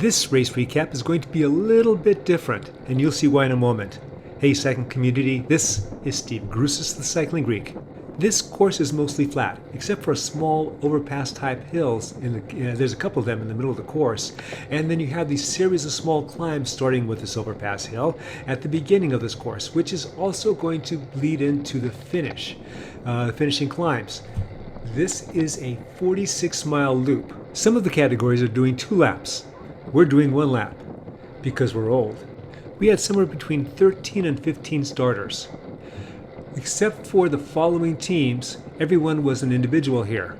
This race recap is going to be a little bit different, and you'll see why in a moment. Hey cycling community, this is Steve Grusis, the Cycling Greek. This course is mostly flat, except for a small overpass type hills. There's a couple of them in the middle of the course, and then you have these series of small climbs starting with this overpass hill at the beginning of this course, which is also going to lead into the finishing climbs. This is a 46-mile loop. Some of the categories are doing 2 laps. We're doing 1 lap because we're old. We had somewhere between 13 and 15 starters. Except for the following teams, everyone was an individual here.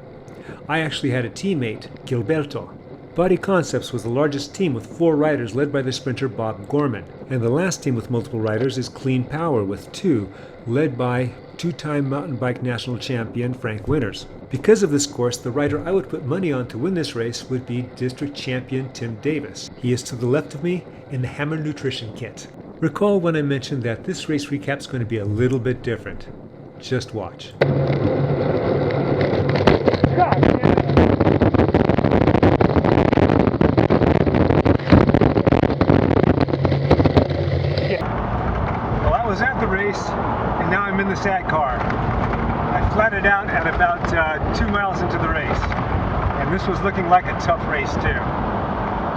I actually had a teammate, Gilberto. Body Concepts was the largest team with 4 riders led by the sprinter Bob Gorman. And the last team with multiple riders is Clean Power with 2, led by 2-time mountain bike national champion Frank Winters. Because of this course, the rider I would put money on to win this race would be district champion Tim Davis. He is to the left of me in the Hammer Nutrition kit. Recall when I mentioned that this race recap is going to be a little bit different. Just watch. Well, I was at the race, and now I'm in the sad car. I flatted out at about 2 miles into the race, and this was looking like a tough race too.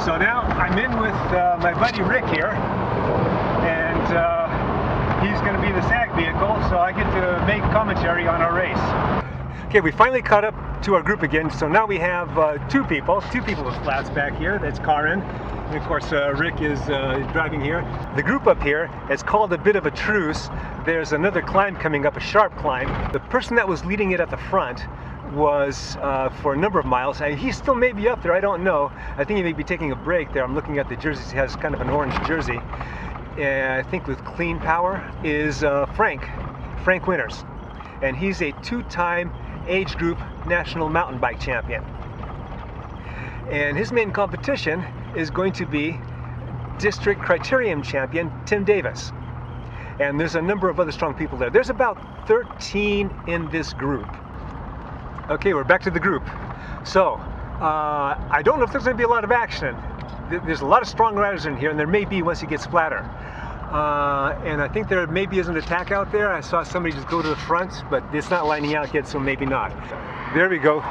So now I'm in with my buddy Rick here, and he's going to be the SAG vehicle, so I get to make commentary on our race. Okay, we finally caught up to our group again, so now we have 2 people with flats back here. That's Karin, and of course Rick is driving here. The group up here has called a bit of a truce. There's another climb coming up, a sharp climb. The person that was leading it at the front was for a number of miles. He still may be up there, I don't know. I think he may be taking a break there. I'm looking at the jerseys. He has kind of an orange jersey. I think with Clean Power is Frank Winters. And he's a 2-time age group national mountain bike champion. And his main competition is going to be district criterium champion Tim Davis. And there's a number of other strong people there. There's about 13 in this group. Okay, we're back to the group. So, I don't know if there's going to be a lot of action. There's a lot of strong riders in here, and there may be once it gets flatter. And I think there maybe is an attack out there. I saw somebody just go to the front, but it's not lining out yet, so maybe not. There we go,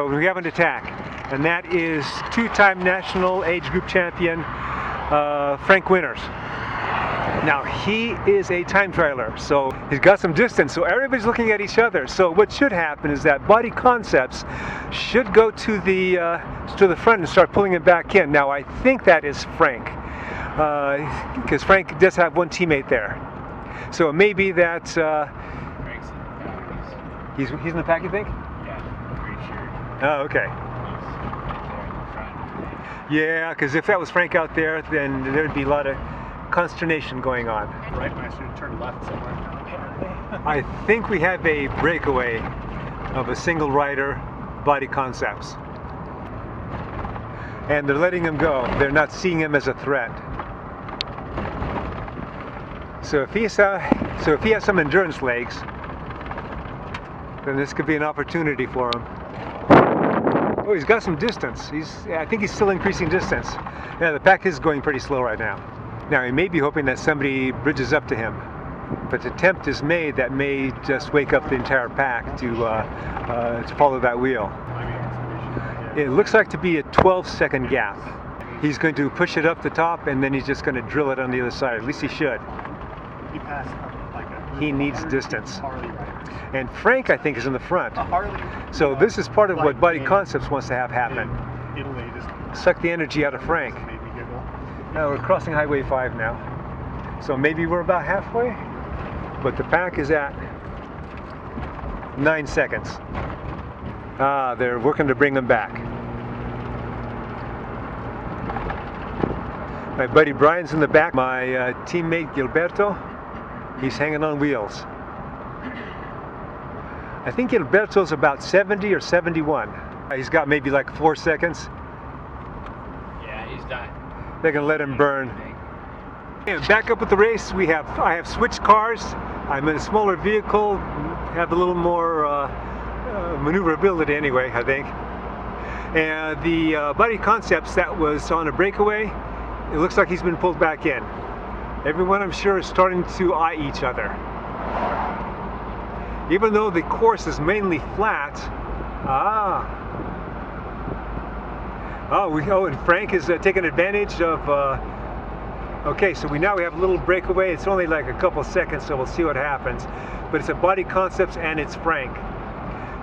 we have an attack. And that is 2-time national age group champion, Frank Winters. Now, he is a time trialer, so he's got some distance, so everybody's looking at each other. So what should happen is that Body Concepts should go to the front and start pulling him back in. Now, I think that is Frank, because Frank does have 1 teammate there. So it may be that Frank's in the pack. he's in the pack, you think? Yeah, I'm pretty sure. Oh, okay. Yeah, because if that was Frank out there, then there'd be a lot of consternation going on. Right when I should have turned left somewhere. I think we have a breakaway of a single rider, Body Concepts. And they're letting him go. They're not seeing him as a threat. So if he has some endurance legs, then this could be an opportunity for him. Oh, he's got some distance. I think he's still increasing distance. Yeah, the pack is going pretty slow right now. Now, he may be hoping that somebody bridges up to him. But the attempt is made that may just wake up the entire pack to follow that wheel. It looks like to be a 12-second gap. He's going to push it up the top, and then he's just going to drill it on the other side. At least he should. He needs distance. And Frank, I think, is in the front. So this is part of what Body Concepts wants to have happen. Suck the energy out of Frank. Now we're crossing Highway 5 now. So maybe we're about halfway, but the pack is at 9 seconds. They're working to bring him back. My buddy Brian's in the back. My teammate Gilberto, he's hanging on wheels. I think Gilberto's about 70 or 71. He's got maybe like 4 seconds. Yeah, he's done. They're gonna let him burn. And back up with the race, I have switched cars. I'm in a smaller vehicle, have a little more maneuverability anyway, I think. And the Buddy Concepts that was on a breakaway, it looks like he's been pulled back in. Everyone, I'm sure, is starting to eye each other. Even though the course is mainly flat. And Frank is taking advantage of. Okay, so now we have a little breakaway. It's only like a couple seconds, so we'll see what happens. But it's a Buddy Concepts and it's Frank.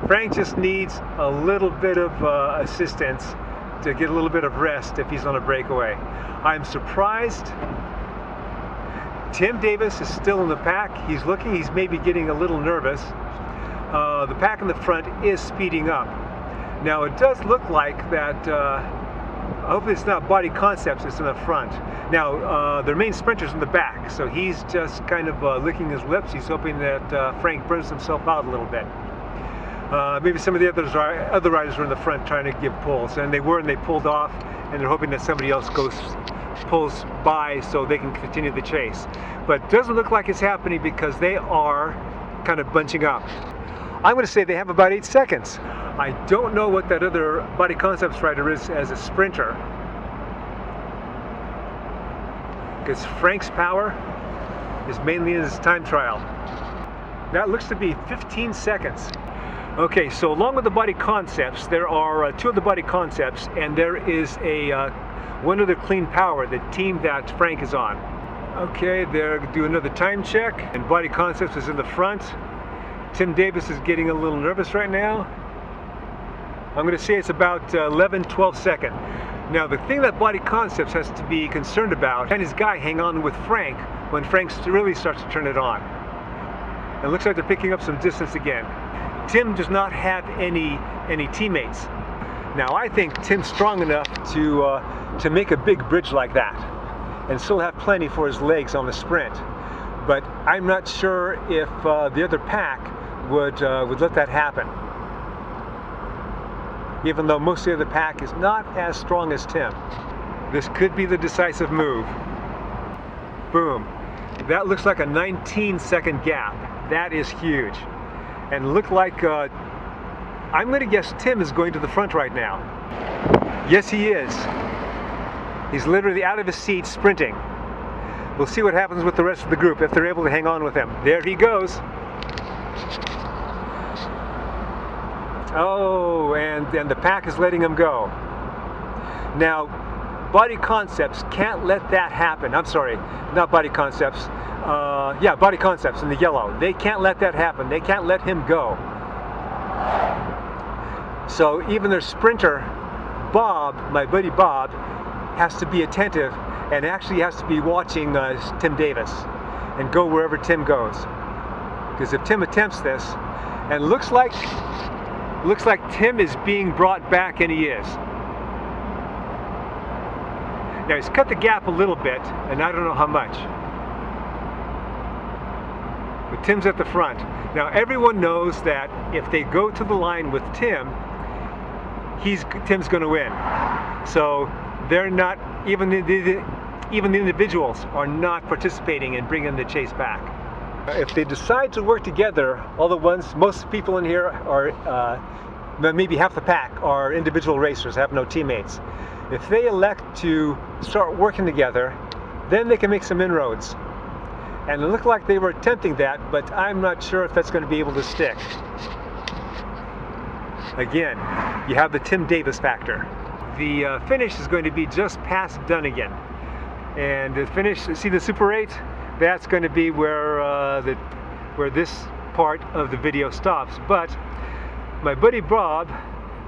Frank just needs a little bit of assistance to get a little bit of rest if he's on a breakaway. I'm surprised Tim Davis is still in the pack. He's looking, he's maybe getting a little nervous. The pack in the front is speeding up. Now it does look like that, hopefully it's not Buddy Concepts, it's in the front. Now their main sprinter's in the back, so he's just kind of licking his lips. He's hoping that Frank burns himself out a little bit. Maybe some of the other riders were in the front trying to give pulls, and they pulled off, and they're hoping that somebody else pulls by so they can continue the chase. But it doesn't look like it's happening because they are kind of bunching up. I'm going to say they have about 8 seconds. I don't know what that other Buddy Concepts rider is as a sprinter, because Frank's power is mainly in his time trial. That looks to be 15 seconds. Okay, so along with the Buddy Concepts, there are 2 of the Buddy Concepts, and there is one other Clean Power, the team that Frank is on. Okay, they're doing another time check, and Buddy Concepts is in the front. Tim Davis is getting a little nervous right now. I'm going to say it's about 11-12 seconds. Now, the thing that Buddy Concepts has to be concerned about, can his guy hang on with Frank when Frank really starts to turn it on? It looks like they're picking up some distance again. Tim does not have any teammates. Now, I think Tim's strong enough to make a big bridge like that and still have plenty for his legs on the sprint. But I'm not sure if the other pack would let that happen, even though most of the other pack is not as strong as Tim. This could be the decisive move. Boom. That looks like a 19-second gap. That is huge. And look like, I'm going to guess Tim is going to the front right now. Yes, he is. He's literally out of his seat sprinting. We'll see what happens with the rest of the group if they're able to hang on with him. There he goes. Oh, and the pack is letting him go. Now, Buddy Concepts can't let that happen. I'm sorry, not Buddy Concepts. Yeah, Buddy Concepts in the yellow. They can't let that happen. They can't let him go. So even their sprinter, Bob, my buddy Bob, has to be attentive and actually has to be watching Tim Davis and go wherever Tim goes. Because if Tim attempts this, and looks like Tim is being brought back, and he is. Now he's cut the gap a little bit, and I don't know how much. But Tim's at the front. Now everyone knows that if they go to the line with Tim, Tim's going to win. So they're not, even the individuals are not participating in bringing the chase back. If they decide to work together, all the ones, most people in here are, maybe half the pack are individual racers, have no teammates. If they elect to start working together, then they can make some inroads. And it looked like they were attempting that, but I'm not sure if that's going to be able to stick. Again, you have the Tim Davis factor. The finish is going to be just past Dunnigan. And the finish, see the Super 8? That's going to be where this part of the video stops. But my buddy Bob,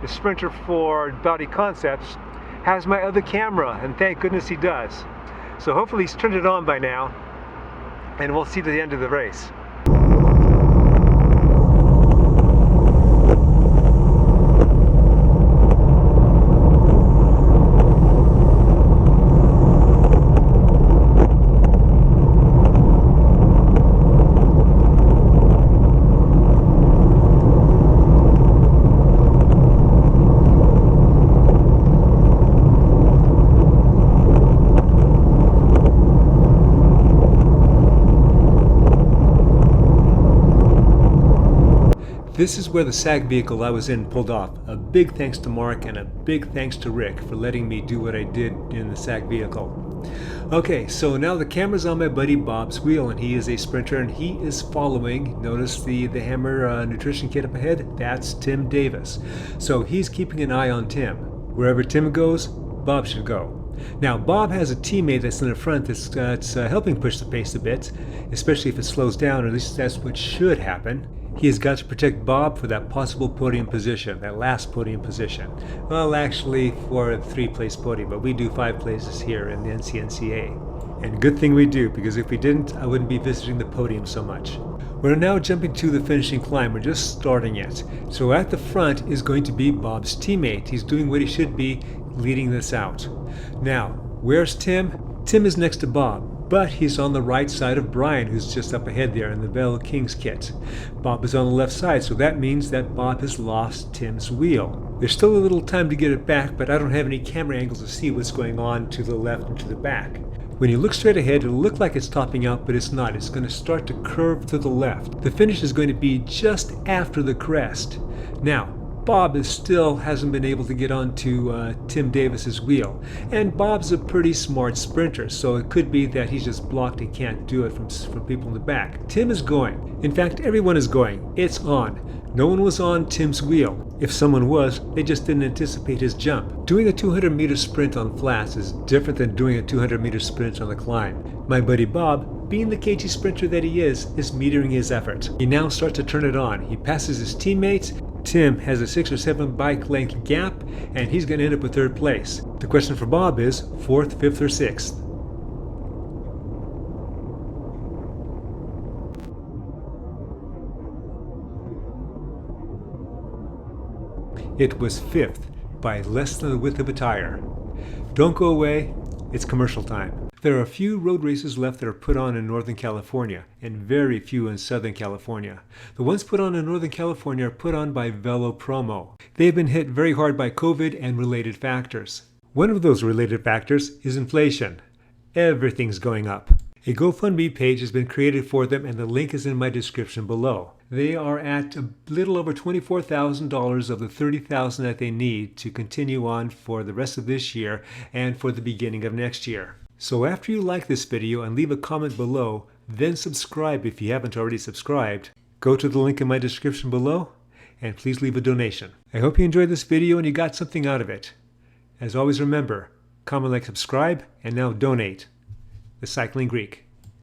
the sprinter for Buddy Concepts, has my other camera, and thank goodness he does. So hopefully he's turned it on by now, and we'll see the end of the race. This is where the SAG vehicle I was in pulled off. A big thanks to Mark and a big thanks to Rick for letting me do what I did in the SAG vehicle. Okay, so now the camera's on my buddy Bob's wheel, and he is a sprinter and he is following. Notice the Hammer nutrition kit up ahead? That's Tim Davis. So he's keeping an eye on Tim. Wherever Tim goes, Bob should go. Now, Bob has a teammate that's in the front that's helping push the pace a bit, especially if it slows down, or at least that's what should happen. He has got to protect Bob for that possible podium position, that last podium position. Well, actually for a 3-place podium, but we do 5 places here in the NCNCA. And good thing we do, because if we didn't, I wouldn't be visiting the podium so much. We're now jumping to the finishing climb. We're just starting it. So at the front is going to be Bob's teammate. He's doing what he should be, leading this out. Now, where's Tim? Tim is next to Bob, but he's on the right side of Brian, who's just up ahead there in the Bell Kings kit. Bob is on the left side, so that means that Bob has lost Tim's wheel. There's still a little time to get it back, but I don't have any camera angles to see what's going on to the left and to the back. When you look straight ahead, it'll look like it's topping out, but it's not. It's going to start to curve to the left. The finish is going to be just after the crest. Now, Bob still hasn't been able to get onto Tim Davis's wheel. And Bob's a pretty smart sprinter, so it could be that he's just blocked and can't do it from people in the back. Tim is going. In fact, everyone is going. It's on. No one was on Tim's wheel. If someone was, they just didn't anticipate his jump. Doing a 200-meter sprint on flats is different than doing a 200-meter sprint on the climb. My buddy Bob, being the cagey sprinter that he is metering his effort. He now starts to turn it on. He passes his teammates. Tim has a 6 or 7 bike length gap, and he's going to end up with 3rd place. The question for Bob is 4th, 5th, or 6th. It was 5th by less than the width of a tire. Don't go away, it's commercial time. There are a few road races left that are put on in Northern California, and very few in Southern California. The ones put on in Northern California are put on by Velo Promo. They've been hit very hard by COVID and related factors. One of those related factors is inflation. Everything's going up. A GoFundMe page has been created for them, and the link is in my description below. They are at a little over $24,000 of the $30,000 that they need to continue on for the rest of this year and for the beginning of next year. So after you like this video and leave a comment below, then subscribe if you haven't already subscribed. Go to the link in my description below and please leave a donation. I hope you enjoyed this video and you got something out of it. As always, remember, comment, like, subscribe, and now donate. The Cycling Greek.